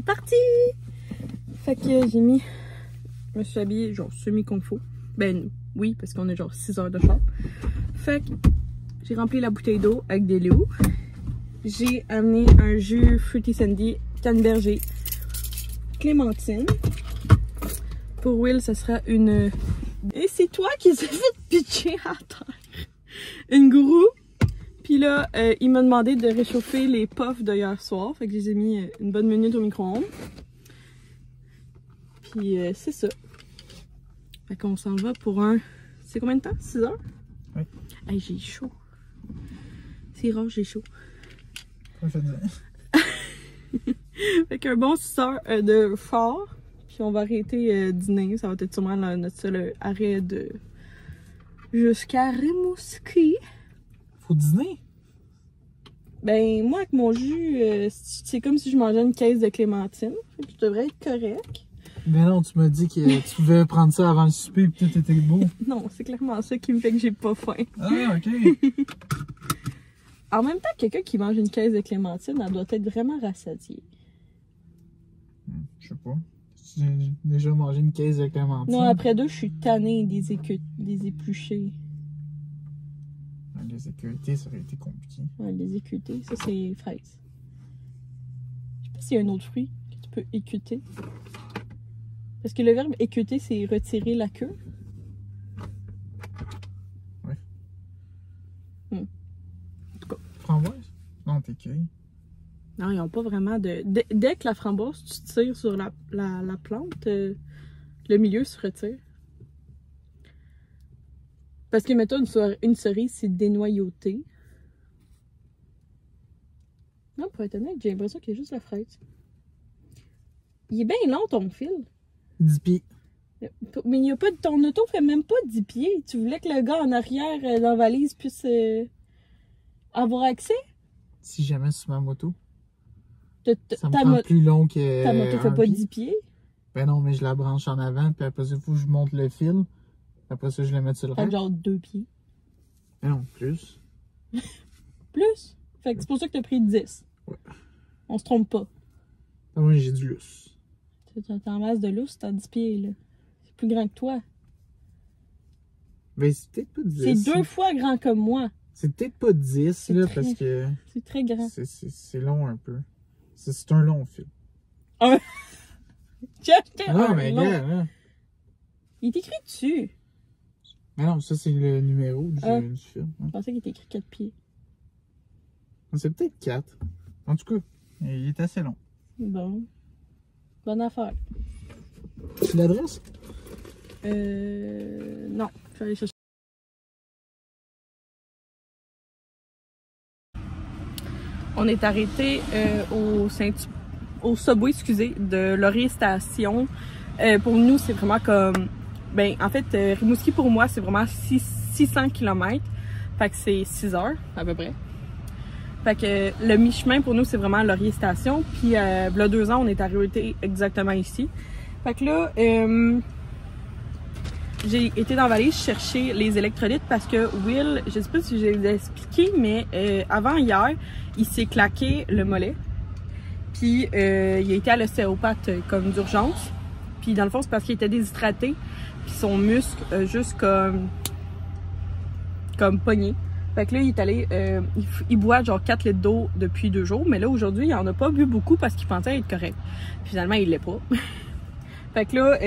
c'est parti! Fait que j'ai mis... Je me suis habillée genre semi-kung fu. Ben oui, parce qu'on a genre 6 heures de char. Fait que j'ai rempli la bouteille d'eau avec des loups. J'ai amené un jus Fruity Sandy, canneberge et clémentine. Pour Will, ça sera une... Et c'est toi qui s'est fait pitcher à terre! Une gourou. Puis là, il m'a demandé de réchauffer les puffs de hier soir. Fait que je les ai mis une bonne minute au micro-ondes. Puis c'est ça. Fait qu'on s'en va pour un... C'est combien de temps? 6 heures? Oui. Hey, j'ai chaud. C'est rare, j'ai chaud. Ouais, je veux dire. Fait qu'un bon 6 heures de phare. Puis on va arrêter dîner. Ça va être sûrement notre seul arrêt de... jusqu'à Rimouski. Faut dîner? Ben, moi, avec mon jus, c'est comme si je mangeais une caisse de clémentine. Fait que je devrais être correct. Mais non, tu m'as dit que tu pouvais prendre ça avant le souper et que tout était beau. Non, c'est clairement ça qui me fait que j'ai pas faim. Ah, ok. En même temps, quelqu'un qui mange une caisse de clémentine, elle doit être vraiment rassasiée. Je sais pas. J'ai déjà mangé une caisse de clémentine. Non, après 2, je suis tannée des épluchés. Les écureutés, ça aurait été compliqué. Ouais, les écutés, ça c'est fraises. Je sais pas s'il y a un autre fruit que tu peux écuter. Parce que le verbe écuter, c'est retirer la queue. Ouais. En tout cas. Framboise? Non, t'es cueilli. Non, ils n'ont pas vraiment de... Dès que la framboise, tu tires sur la plante, le milieu se retire. Parce que, mettons, une cerise, c'est dénoyauté. Non, pour être honnête, j'ai l'impression qu'il y a juste la fraise. Il est bien long, ton fil. 10 pieds. Mais il y a pas, ton auto fait même pas 10 pieds. Tu voulais que le gars en arrière, dans la valise, puisse avoir accès? Si jamais sur ma moto. Ça me Ta prend plus long que... Ta moto fait pas 10 pieds? Ben non, mais je la branche en avant, puis après ça, il faut que je monte le fil. Après ça, je le mets sur le Fait rack. genre 2 pieds. Ben non, plus. Plus? Fait que c'est pour ça que t'as pris 10. Ouais. On se trompe pas. Ah oui, j'ai du lousse. T'as en masse de lousse, t'as 10 pieds, là. C'est plus grand que toi. Ben, c'est peut-être pas 10. C'est 2 fois grand comme moi. C'est peut-être pas 10, là, parce que... C'est très grand. C'est long un peu. C'est un long fil. J'ai acheté Ah non, un mais long. gars, hein. Il est écrit dessus. Mais non, ça, c'est le numéro du fil. Je pensais qu'il était écrit 4 pieds. C'est peut-être 4. En tout cas, il est assez long. Bon. Bonne affaire. Tu l'adresses? Non. Je vais aller chercher. On est arrêté au Subway, excusez, de Laurier Station. Pour nous, c'est vraiment comme... Ben, en fait, Rimouski, pour moi, c'est vraiment 600 km. Fait que c'est 6 heures, à peu près. Fait que le mi-chemin, pour nous, c'est vraiment Laurier Station. Puis, il y a 2 ans, on est arrêté exactement ici. Fait que là, j'ai été dans la valise chercher les électrolytes parce que Will, je sais pas si je l'ai expliqué, mais avant hier, il s'est claqué le mollet. Puis il a été à l'ostéopathe comme d'urgence. Puis dans le fond, c'est parce qu'il était déshydraté. Puis son muscle juste comme pogné. Fait que là, il est allé, il boit genre 4 litres d'eau depuis 2 jours. Mais là, aujourd'hui, il en a pas bu beaucoup parce qu'il pensait être correct. Puis, finalement, il l'est pas. Fait que là,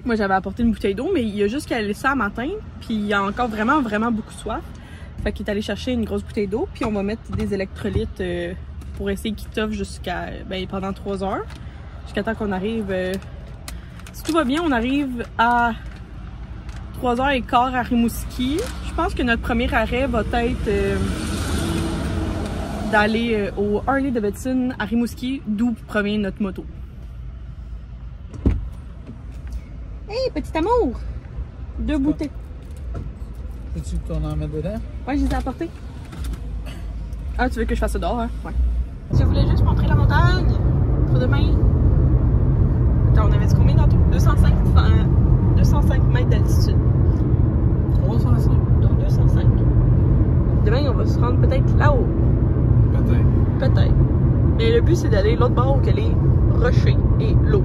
moi, j'avais apporté une bouteille d'eau, mais il a juste calé ça à matin. Puis il a encore vraiment, vraiment beaucoup soif. Fait qu'il est allé chercher une grosse bouteille d'eau. Puis on va mettre des électrolytes pour essayer qu'il t'offre jusqu'à pendant 3 heures. Jusqu'à temps qu'on arrive... si tout va bien, on arrive à 3h15 à Rimouski. Je pense que notre premier arrêt va être d'aller au Harley Davidson à Rimouski, d'où provient notre moto. Hey, petit amour! 2 bouteilles. Veux-tu qu'on en mette dedans? Ouais, je les ai apportées. Ah, tu veux que je fasse ça dehors, hein? Ouais. Je voulais juste montrer la montagne pour demain. Attends, on avait dit combien tantôt? 205 mètres d'altitude. 305? Donc 205. Demain, on va se rendre peut-être là-haut. Peut-être. Peut-être. Mais le but, c'est d'aller l'autre bord que les rocher et l'eau.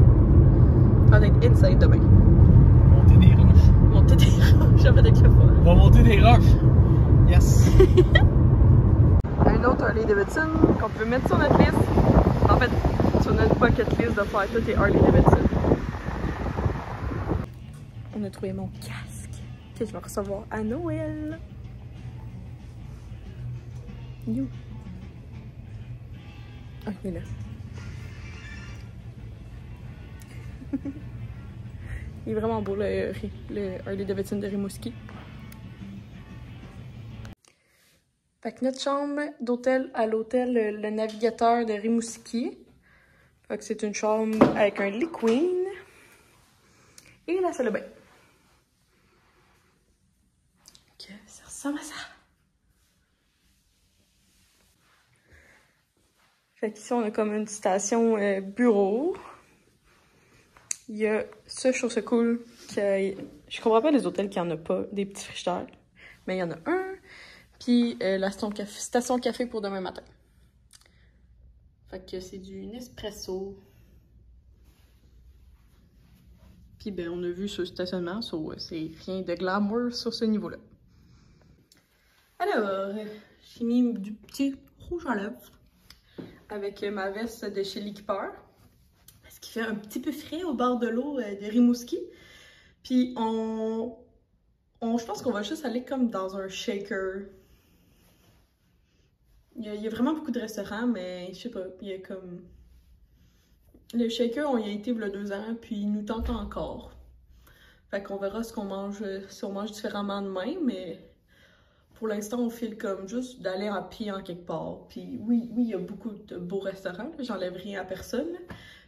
Ça va être insane demain. Monter des roches. Monter des roches, j'avais avec le fun. On va monter des roches. Yes. Un autre Harley Davidson qu'on peut mettre sur notre liste. En fait, sur notre bucket list de faire tous les Harley Davidson. On a trouvé mon casque que je vais recevoir à Noël. You. Ah, il est là. Il est vraiment beau le Harley Davidson de Rimouski. Fait que notre chambre d'hôtel à l'hôtel le Navigateur de Rimouski. Fait que c'est une chambre avec un lit queen. Et la salle de bain. Ok, ça ressemble à ça. Fait qu'ici on a comme une station bureau. Il y a ça, je trouve ça cool. Je comprends pas les hôtels qui en a pas, des petits frigidaires. Mais il y en a un. Puis la station café pour demain matin. Fait que c'est du Nespresso. Puis ben on a vu ce stationnement, c'est rien de glamour sur ce niveau-là. Alors, j'ai mis du petit rouge à lèvres avec ma veste de chez L'Équipeur. Parce qu'il fait un petit peu frais au bord de l'eau de Rimouski. Puis je pense qu'on va juste aller comme dans un shaker. Il y a vraiment beaucoup de restaurants, mais je sais pas, il y a comme... Le shaker, on y a été il y a 2 ans, puis il nous tente encore. Fait qu'on verra ce qu'on mange, si on mange différemment demain, mais pour l'instant, on file comme juste d'aller à pied en quelque part. Puis oui, il y a beaucoup de beaux restaurants, j'enlève rien à personne,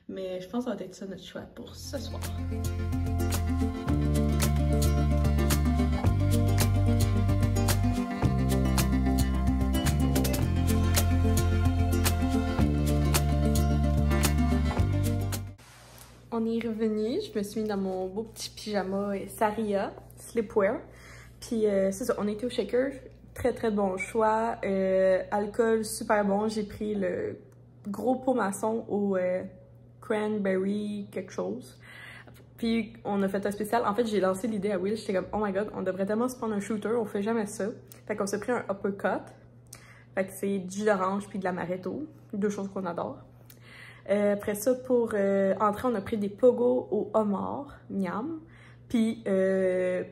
mais je pense que ça va être ça notre choix pour ce soir. On est revenu, je me suis mis dans mon beau petit pyjama Saria, Sleepwear. Puis c'est ça, on était au shaker, très bon choix. Alcool super bon, j'ai pris le gros pot maçon au cranberry quelque chose. Puis on a fait un spécial, en fait j'ai lancé l'idée à Will, j'étais comme oh my god, on devrait tellement se prendre un shooter, on fait jamais ça. Fait qu'on s'est pris un uppercut, fait que c'est du jus d'orange puis de l'amaretto, 2 choses qu'on adore. Après ça, pour entrer, on a pris des pogos au homard, miam. Puis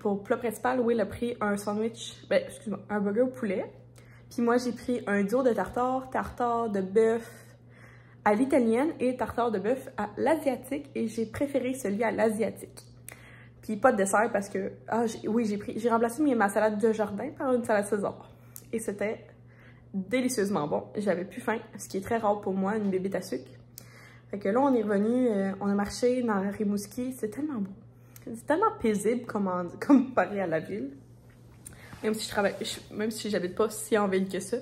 pour plat principal, Will a pris un sandwich, excuse-moi, un burger au poulet. Puis moi, j'ai pris un duo de tartare de bœuf à l'italienne et tartare de bœuf à l'asiatique. Et j'ai préféré celui à l'asiatique. Puis pas de dessert parce que, j'ai remplacé ma salade de jardin par une salade César. Et c'était délicieusement bon. J'avais plus faim, ce qui est très rare pour moi, une bébête à sucre. Fait que là, on est revenu, on a marché dans Rimouski, c'est tellement beau. C'est tellement paisible comparé à la ville. Même si j'habite pas si en ville que ça.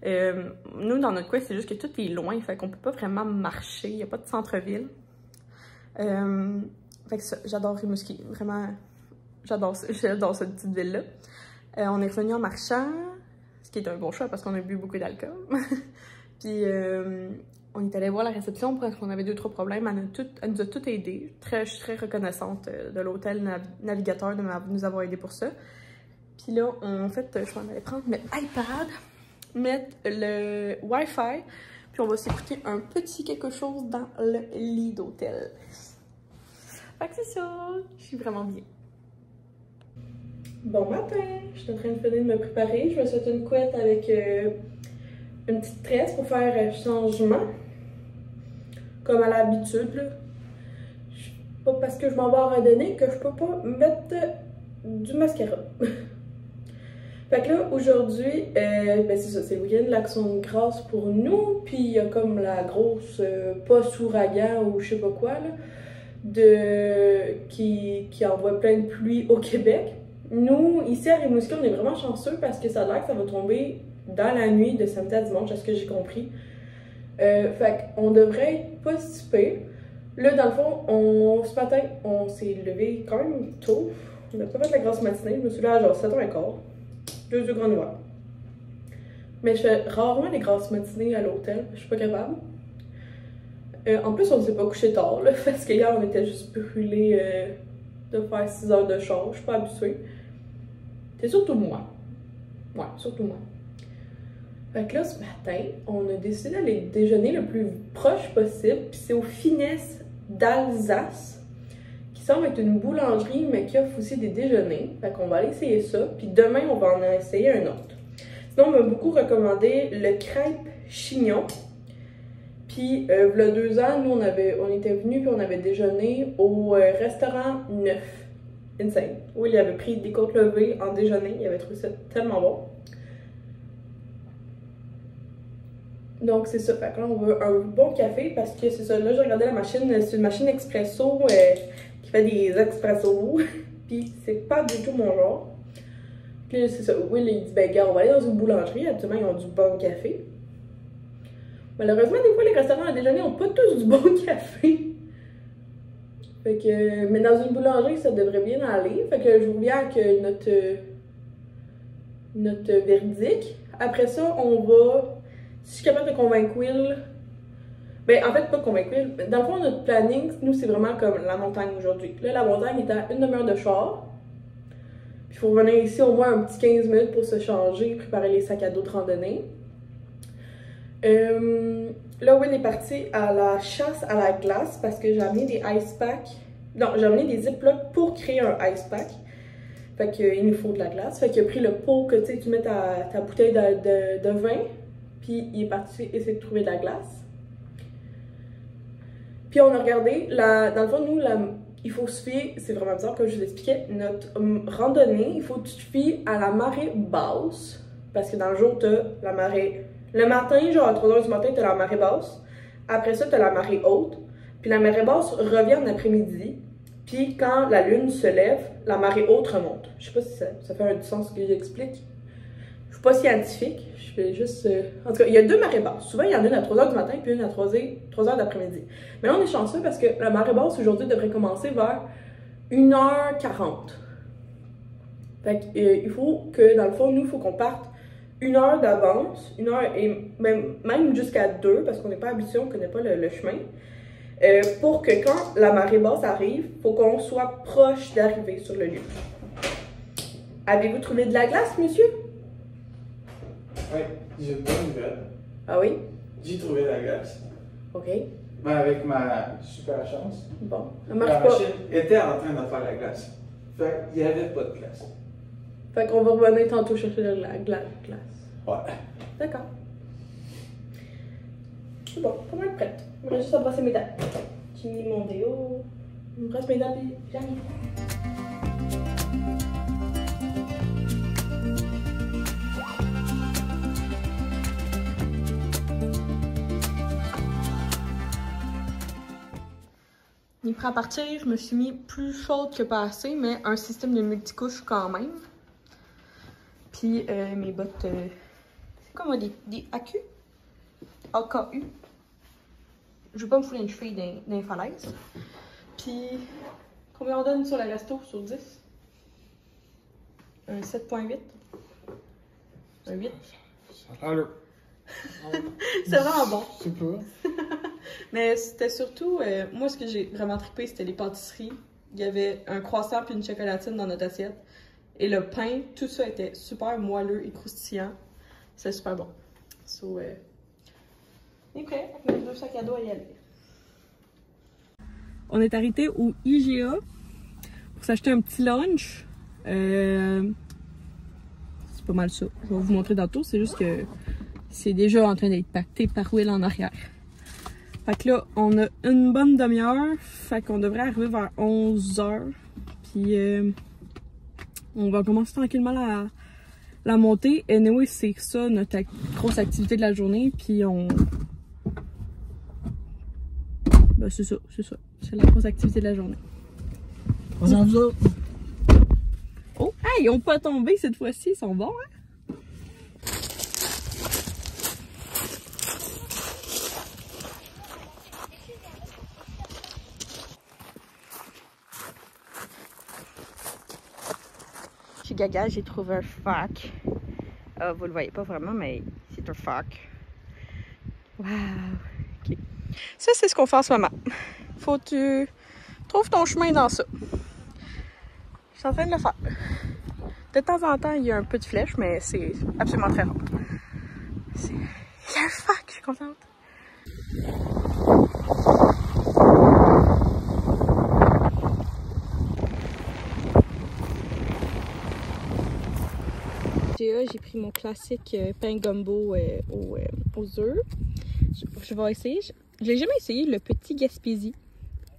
Nous, dans notre coin, c'est juste que tout est loin, fait qu'on peut pas vraiment marcher, il n'y a pas de centre-ville. Fait que ça, j'adore Rimouski, vraiment, j'adore cette petite ville-là. On est revenu en marchant, ce qui est un bon choix parce qu'on a bu beaucoup d'alcool. Puis on est allé voir la réception parce qu'on avait 2-3 problèmes. Elle nous a tout aidé. Je suis très reconnaissante de l'hôtel Navigateur de nous avoir aidé pour ça. Puis là, en fait, je vais aller prendre le iPad, mettre le Wi-Fi, puis on va s'écouter un petit quelque chose dans le lit d'hôtel. Fait que c'est ça, je suis vraiment bien. Bon matin, je suis en train de finir de me préparer. Je me suis fait une couette avec une petite tresse pour faire changement. Comme à l'habitude, là. Pas parce que je m'en vais en randonnée que je peux pas mettre du mascara. Fait que là, aujourd'hui, c'est ça, c'est le week-end de l'Action de grâce pour nous. Puis il y a comme la grosse post-ouragan ou je sais pas quoi, là, qui envoie plein de pluie au Québec. Nous, ici à Rimouski, on est vraiment chanceux parce que ça a l'air que ça va tomber dans la nuit de samedi à dimanche, à ce que j'ai compris. Fait qu'on devrait être pas si pire. Là, dans le fond, ce matin, on s'est levé quand même tôt. On n'a pas fait la grosse matinée. Je me suis levée à genre 7h15. 2 yeux grands noirs. Mais je fais rarement les grosses matinées à l'hôtel. Je suis pas capable. En plus, on ne s'est pas couché tard, là, parce qu'hier, on était juste brûlés de faire 6 heures de char. Je suis pas habituée. C'est surtout moi. Ouais, surtout moi. Fait que là, ce matin, on a décidé d'aller déjeuner le plus proche possible. Puis c'est au Finesse d'Alsace, qui semble être une boulangerie, mais qui offre aussi des déjeuners. Fait qu'on va aller essayer ça. Puis demain, on va en essayer un autre. Sinon, on m'a beaucoup recommandé le crêpe chignon. Puis, il y a 2 ans, nous, on était venus puis on avait déjeuné au restaurant 9. Insane. Où il avait pris des côtes levées en déjeuner. Il avait trouvé ça tellement bon. Donc, c'est ça. Fait que là, on veut un bon café parce que c'est ça. Là, j'ai regardé la machine. C'est une machine expresso qui fait des expressos. Puis, c'est pas du tout mon genre. Puis, c'est ça. Will, il dit, ben, gars, on va aller dans une boulangerie. Actuellement, ils ont du bon café. Malheureusement, des fois, les restaurants à déjeuner n'ont pas tous du bon café. Fait que, mais dans une boulangerie, ça devrait bien aller. Fait que je vous reviens avec notre verdict. Après ça, on va, si je suis capable de convaincre Will, ben en fait, pas convaincre Will, dans le fond, notre planning, nous, c'est vraiment comme la montagne aujourd'hui. Là, la montagne est à 1 demi-heure de char. Puis il faut revenir ici au moins un petit 15 minutes pour se changer, préparer les sacs à dos de randonnée. Là, Will est parti à la chasse à la glace parce que j'ai amené des ice packs. Non, j'ai amené des ziplocs pour créer un ice pack. Fait qu'il nous faut de la glace. Fait qu'il a pris le pot que tu mets ta bouteille de vin. Puis il est parti essayer de trouver de la glace. Puis on a regardé, dans le fond, nous, il faut se fier, c'est vraiment bizarre comme je vous l'expliquais, notre randonnée, il faut que tu te fies à la marée basse. Parce que dans le jour, t'as la marée. Le matin, genre à 3 h du matin, t'as la marée basse. Après ça, t'as la marée haute. Puis la marée basse revient en après-midi. Puis quand la lune se lève, la marée haute remonte. Je sais pas si ça fait un sens ce que j'explique. Je suis pas scientifique. Je fais juste... En tout cas, il y a 2 marées basses. Souvent, il y en a une à 3 h du matin puis une à 3 h d'après-midi. Mais là, on est chanceux parce que la marée basse aujourd'hui devrait commencer vers 1 h 40. Fait qu'il faut que, dans le fond, nous, il faut qu'on parte 1 heure d'avance, 1 heure et même jusqu'à 2 parce qu'on n'est pas habitué, on ne connaît pas le chemin. Pour que quand la marée basse arrive, il faut qu'on soit proche d'arriver sur le lieu. Avez-vous trouvé de la glace, monsieur? Oui, j'ai une bonne nouvelle. Ah oui? J'ai trouvé la glace. OK. Ben, avec ma super chance. Bon, ça La marche pas. machine était en train de faire la glace. Fait qu'il n'y avait pas de glace. Fait qu'on va revenir tantôt chercher la glace. Ouais. D'accord. C'est bon, pas mal prête. Il me reste juste à brosser mes dents. J'ai mis mon déo. Je me brosse mes dents puis j'arrive. Il est prêt à partir, je me suis mis plus chaude que pas assez, mais un système de multicouche quand même. Puis mes bottes, c'est quoi moi, des AQ? AKU. Je veux pas me fouler une cheville dans les falaises. Puis, combien on donne sur la resto sur 10? Un 7.8? Un 8? Ça a l'air. C'est vraiment bon. Je sais pas. Mais c'était surtout, moi ce que j'ai vraiment trippé, c'était les pâtisseries. Il y avait un croissant puis une chocolatine dans notre assiette. Et le pain, tout ça était super moelleux et croustillant. C'est super bon. So, on est prêt avec nos 2 sacs à dos à y aller. On est arrêté au IGA pour s'acheter un petit lunch. C'est pas mal ça. Je vais vous montrer tantôt. C'est juste que c'est déjà en train d'être pacté par Will en arrière. Fait que là, on a une bonne demi-heure. Fait qu'on devrait arriver vers 11 h. Puis on va commencer tranquillement la montée. Anyway, c'est ça notre grosse activité de la journée. Puis on... Ben c'est ça. C'est la grosse activité de la journée. On en vous autres. Oh, hey, ils ont pas tombé cette fois-ci. Ils sont bons, hein? Chez Gaga, j'ai trouvé un phaque. Vous le voyez pas vraiment, mais c'est un phaque. Wow! Okay. Ça, c'est ce qu'on fait en ce moment. Faut que tu trouves ton chemin dans ça. Je suis en train de le faire. De temps en temps, il y a un peu de flèche, mais c'est absolument très rare. Yeah, fuck, je suis contente. J'ai pris mon classique pain gumbo aux œufs. Je vais essayer. Je l'ai jamais essayé, le petit Gaspésie.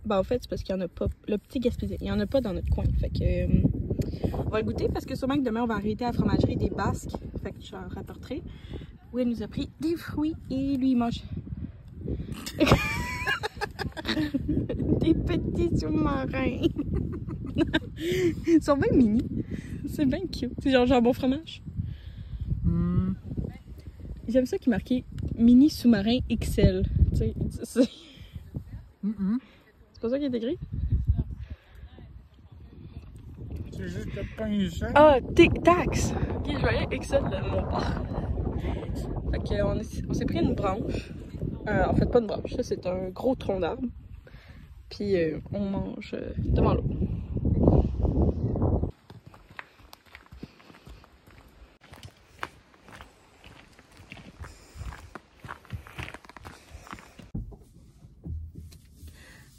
Ben, en fait, c'est parce qu'il n'y en a pas. Le petit Gaspésie, il n'y en a pas dans notre coin. Fait que on va le goûter parce que sûrement que demain on va arrêter à la fromagerie des Basques. Fait que je leur rapporterai. Où elle nous a pris des fruits et lui il mange. Des petits sous-marins. Ils sont bien mini. C'est bien cute. C'est genre jambon fromage. J'aime ça qui est marqué mini sous-marin XL. Tu sais, c'est pas ça qui est écrit? C'est juste le pain sec. Ah, tax! Ok, je voyais XL de mon part. Fait qu'on s'est pris une branche. En fait, pas une branche, ça c'est un gros tronc d'arbre. Puis on mange devant l'eau.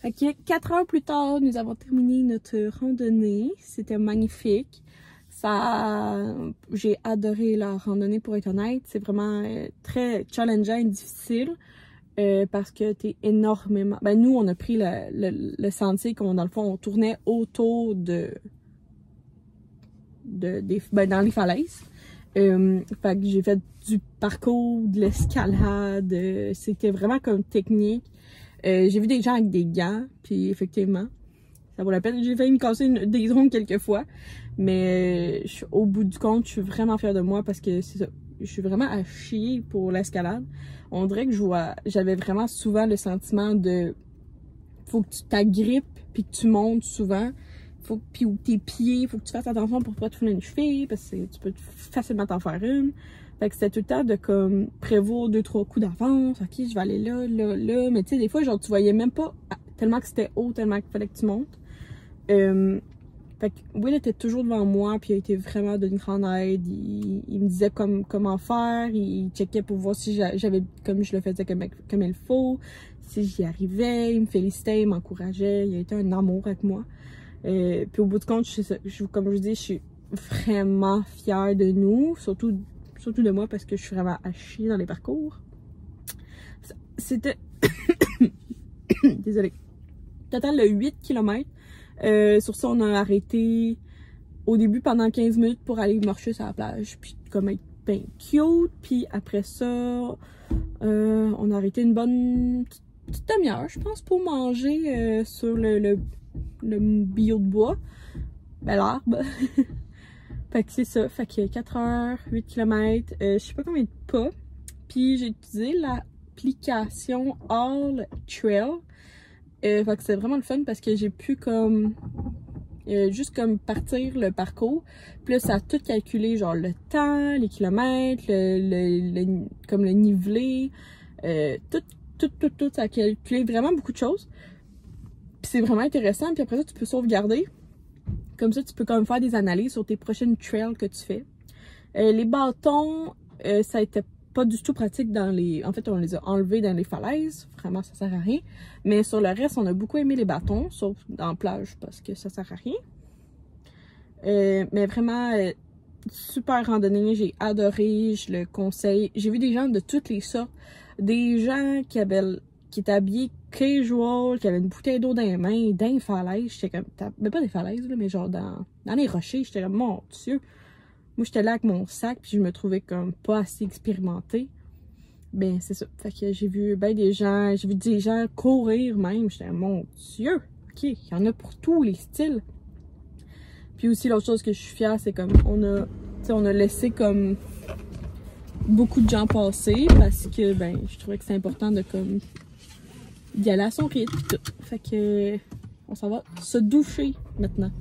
Fait que 4 heures plus tard, nous avons terminé notre randonnée. C'était magnifique. J'ai adoré la randonnée pour être honnête. C'est vraiment très challengeant et difficile parce que t'es énormément... Ben nous, on a pris le sentier qu'on, dans le fond, on tournait autour dans les falaises. Fait que j'ai fait du parcours, de l'escalade. C'était vraiment comme technique. J'ai vu des gens avec des gants, puis effectivement, ça vaut la peine. J'ai failli me casser des ongles quelques fois, mais au bout du compte, je suis vraiment fière de moi parce que c'est ça. Je suis vraiment à chier pour l'escalade. On dirait que j'avais vraiment souvent le sentiment de faut que tu t'agrippes puis que tu montes souvent. Puis où tes pieds, faut que tu fasses attention pour pas te fouler une cheville parce que tu peux facilement t'en faire une. Fait que c'était tout le temps de comme prévoir 2-3 coups d'avance. Ok, je vais aller là. Mais tu sais, des fois, genre, tu voyais même pas tellement que c'était haut, tellement qu'il fallait que tu montes. Fait que Will était toujours devant moi, puis il a été vraiment d'une grande aide. Il me disait comment faire, il checkait pour voir si j'avais, comme je le faisais comme il faut, si j'y arrivais, il me félicitait, il m'encourageait, il a été un amour avec moi. Puis au bout du compte, comme je vous dis, je suis vraiment fière de nous, surtout de moi parce que je suis vraiment à chier dans les parcours. C'était... Désolée. Total de 8 km. Sur ça, on a arrêté au début pendant 15 minutes pour aller marcher sur la plage. Puis comme être bien cute. Puis après ça, on a arrêté une bonne petite demi-heure, je pense, pour manger sur le bio de bois. Bel arbre. Fait que c'est ça. Fait que 4 heures, 8 km, je sais pas combien de pas. Puis j'ai utilisé l'application All Trail. Fait que c'est vraiment le fun parce que j'ai pu comme juste comme partir le parcours. Puis là, ça a tout calculé, genre le temps, les kilomètres, comme le nivelé, tout, ça a calculé vraiment beaucoup de choses. Puis c'est vraiment intéressant. Puis après ça, tu peux sauvegarder. Comme ça, tu peux quand même faire des analyses sur tes prochaines trails que tu fais. Les bâtons, ça a été pas du tout pratique dans les... En fait, on les a enlevés dans les falaises. Vraiment, ça sert à rien. Mais sur le reste, on a beaucoup aimé les bâtons, sauf dans la plage parce que ça sert à rien. Mais vraiment, super randonnée. J'ai adoré, je le conseille. J'ai vu des gens de toutes les sortes. Des gens qui étaient habillés casual, qui avaient une bouteille d'eau dans les mains, dans les falaises. J'étais comme... Mais pas des falaises, là, mais genre dans les rochers. J'étais comme, mon Dieu. Moi, j'étais là avec mon sac, puis je me trouvais comme pas assez expérimentée. Ben, c'est ça. Fait que j'ai vu ben des gens, j'ai vu des gens courir même. J'étais, mon Dieu, ok, il y en a pour tous les styles. Puis aussi, l'autre chose que je suis fière, c'est comme, on a laissé comme beaucoup de gens passer parce que, ben, je trouvais que c'est important de comme d'y aller à son rythme et tout. Fait que, on s'en va se doucher maintenant.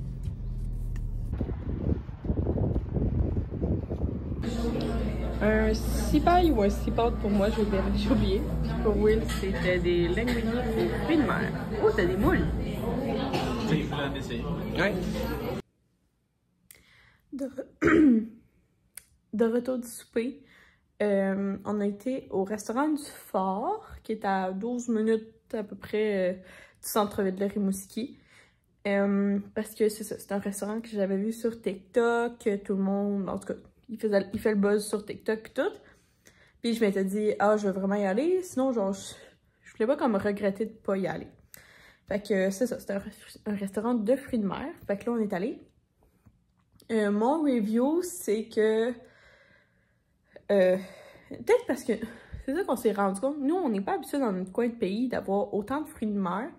Un cipaille ou un cipote pour moi, j'ai oublié. Puis pour Will, c'était des linguini aux fruits de mer. Oh, t'as des moules! C'est plein d'essayer. Ouais. De retour du souper, on a été au restaurant du Fort, qui est à 12 minutes à peu près du centre-ville de Rimouski. Parce que c'est ça, c'est un restaurant que j'avais vu sur TikTok, que tout le monde, en tout cas, il fait le buzz sur TikTok et tout. Puis je m'étais dit, ah, je veux vraiment y aller, sinon, genre, je voulais pas comme regretter de pas y aller. Fait que c'est ça, c'était un restaurant de fruits de mer. Fait que là, on est allé. Mon review, c'est que... peut-être parce que c'est ça qu'on s'est rendu compte. Nous, on n'est pas habitués dans notre coin de pays d'avoir autant de fruits de mer.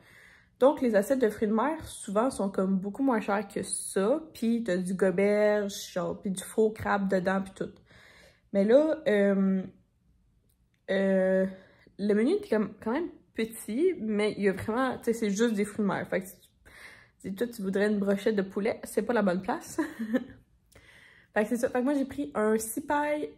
Donc, les assiettes de fruits de mer, souvent, sont comme beaucoup moins chères que ça. Puis, t'as du goberge, genre, puis du faux crabe dedans, puis tout. Mais là, le menu était quand même petit, mais il y a vraiment, tu sais, c'est juste des fruits de mer. Fait que si toi, tu voudrais une brochette de poulet, c'est pas la bonne place. Fait que c'est ça. Fait que moi, j'ai pris un cipaille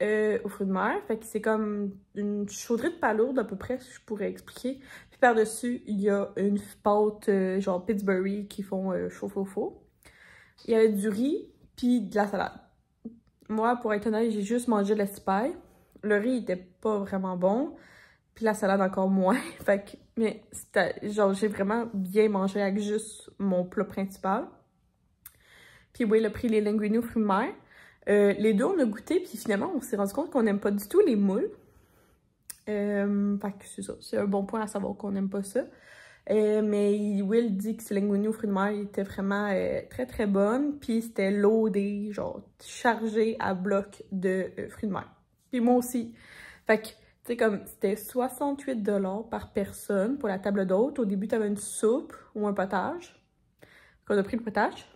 aux fruits de mer. Fait que c'est comme une chaudrée de palourde à peu près, si je pourrais expliquer. Puis par-dessus, il y a une pâte genre Pittsburgh qui font chaud-faux-faux. Il y avait du riz, puis de la salade. Moi, pour être honnête, j'ai juste mangé le cipaille. Le riz était pas vraiment bon. Puis la salade encore moins. Fait que, mais genre, j'ai vraiment bien mangé avec juste mon plat principal. Puis oui, il a pris les linguini aux fruits de mer. Les deux, on a goûté, puis finalement, on s'est rendu compte qu'on n'aime pas du tout les moules. Fait que c'est ça, c'est un bon point à savoir qu'on n'aime pas ça. Mais Will dit que ces linguini aux fruits de mer étaient vraiment très très bonnes, puis c'était loadé, genre chargé à bloc de fruits de mer. Puis moi aussi. Fait que, tu sais, comme c'était 68 $ par personne pour la table d'hôte. Au début, t'avais une soupe ou un potage. On a pris le potage.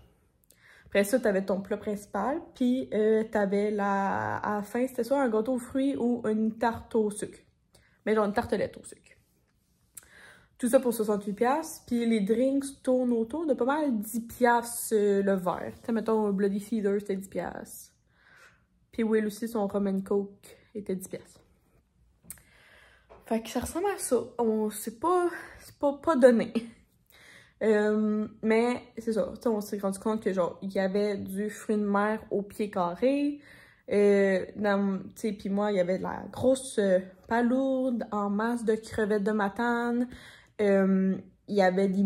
Après ça, t'avais ton plat principal, puis t'avais à la fin, c'était soit un gâteau aux fruits ou une tarte au sucre. Mais genre une tartelette au sucre. Tout ça pour 68$, puis les drinks tournent autour de pas mal 10$ le verre. Tu sais, mettons, un Bloody Feeder, c'était 10$. Puis Will aussi, son rum and coke était 10$. Fait que ça ressemble à ça. C'est pas donné. Mais c'est ça, on s'est rendu compte que genre il y avait du fruit de mer au pied carré, puis moi il y avait de la grosse palourde en masse de crevettes de matane, il y avait des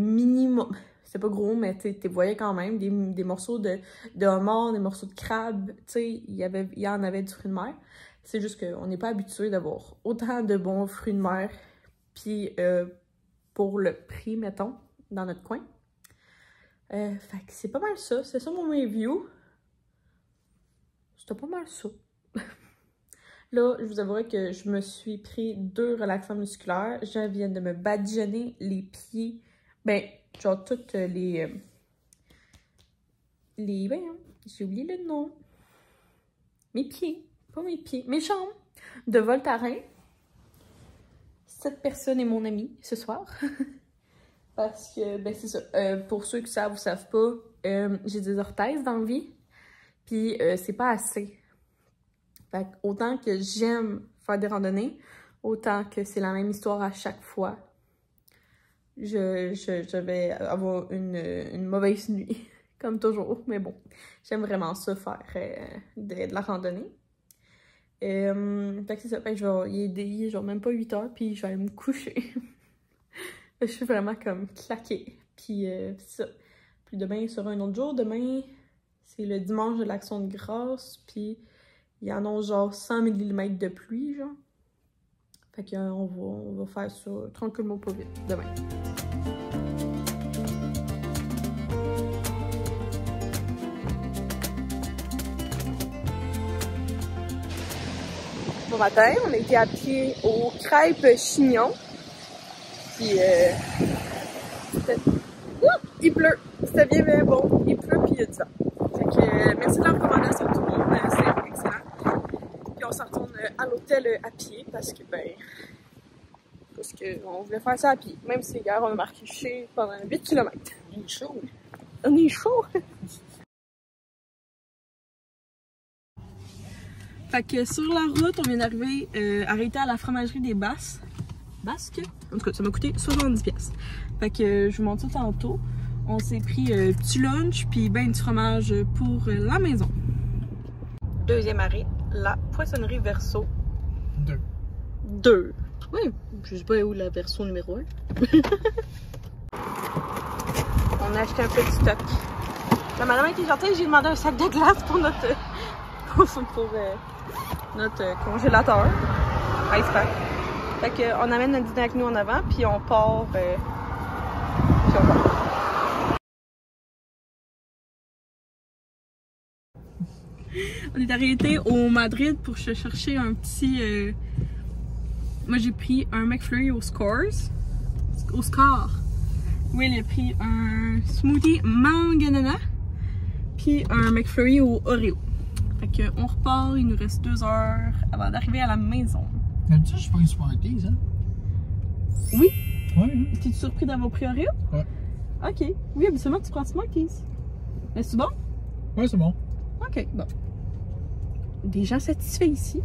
c'est pas gros mais tu voyais quand même des morceaux de homard, des morceaux de crabe, tu sais, il y en avait du fruit de mer. C'est juste qu'on n'est pas habitué d'avoir autant de bons fruits de mer, puis pour le prix mettons dans notre coin. Fait que c'est pas mal ça. C'est ça mon review. C'était pas mal ça. Là, je vous avouerai que je me suis pris 2 relaxants musculaires. Je viens de me badigeonner les pieds. Ben, genre toutes les j'ai oublié le nom. Mes pieds. Pas mes pieds. Mes jambes. De Voltaren. Cette personne est mon amie ce soir. Parce que, ben c'est ça, pour ceux qui savent ou savent pas, j'ai des orthèses dans la vie, puis c'est pas assez. Fait que autant que j'aime faire des randonnées, autant que c'est la même histoire à chaque fois, je vais avoir une mauvaise nuit, comme toujours. Mais bon, j'aime vraiment ça, faire de la randonnée. Fait que c'est ça, fait que il est genre même pas 8h, puis je vais aller me coucher. Je suis vraiment comme claquée. Puis c'est ça. Puis demain sera un autre jour. Demain, c'est le dimanche de l'Action de grâce. Puis il y en a genre 100 mm de pluie, genre. Fait qu'on va faire ça tranquillement pas vite demain. Bon matin, on a été à pied au Crêpes Chignon. Puis, il pleut. C'était bien, mais bon, il pleut, puis il y a du vent. Fait que, merci de la recommandation tout le monde, c'est excellent. Puis on se retourne à l'hôtel à pied, parce que on voulait faire ça à pied. Même si hier, on a marché pendant 8 km. On est chaud. On est chaud! Fait que sur la route, on vient d'arriver arrêter à la fromagerie des Basques. Basques? En tout cas, ça m'a coûté 70$. Fait que je vous montre ça tantôt. On s'est pris petit lunch puis ben du fromage pour la maison. Deuxième arrêt, la poissonnerie Verso. 2. Oui, je sais pas où la Verso numéro 1. On a acheté un petit stock. La madame était gentille, j'ai demandé un sac de glace pour notre congélateur. Ice pack. Fait qu'on amène notre dîner avec nous en avant, puis on part. On est arrêté au Madrid pour se chercher un petit. Moi j'ai pris un McFlurry au Scores. Au Score. Will a pris un smoothie mangue ananas. Puis un McFlurry au Oreo. Fait qu'on repart, il nous reste 2 heures avant d'arriver à la maison. D'habitude, je prends une Smarties, hein? Oui? Ouais, hein? T'es-tu surpris d'avoir pris Oreo? Ouais. Ok. Oui, habituellement tu prends Smarties. Mais c'est bon? Ouais, c'est bon. Ok, bon. Des gens satisfaits ici.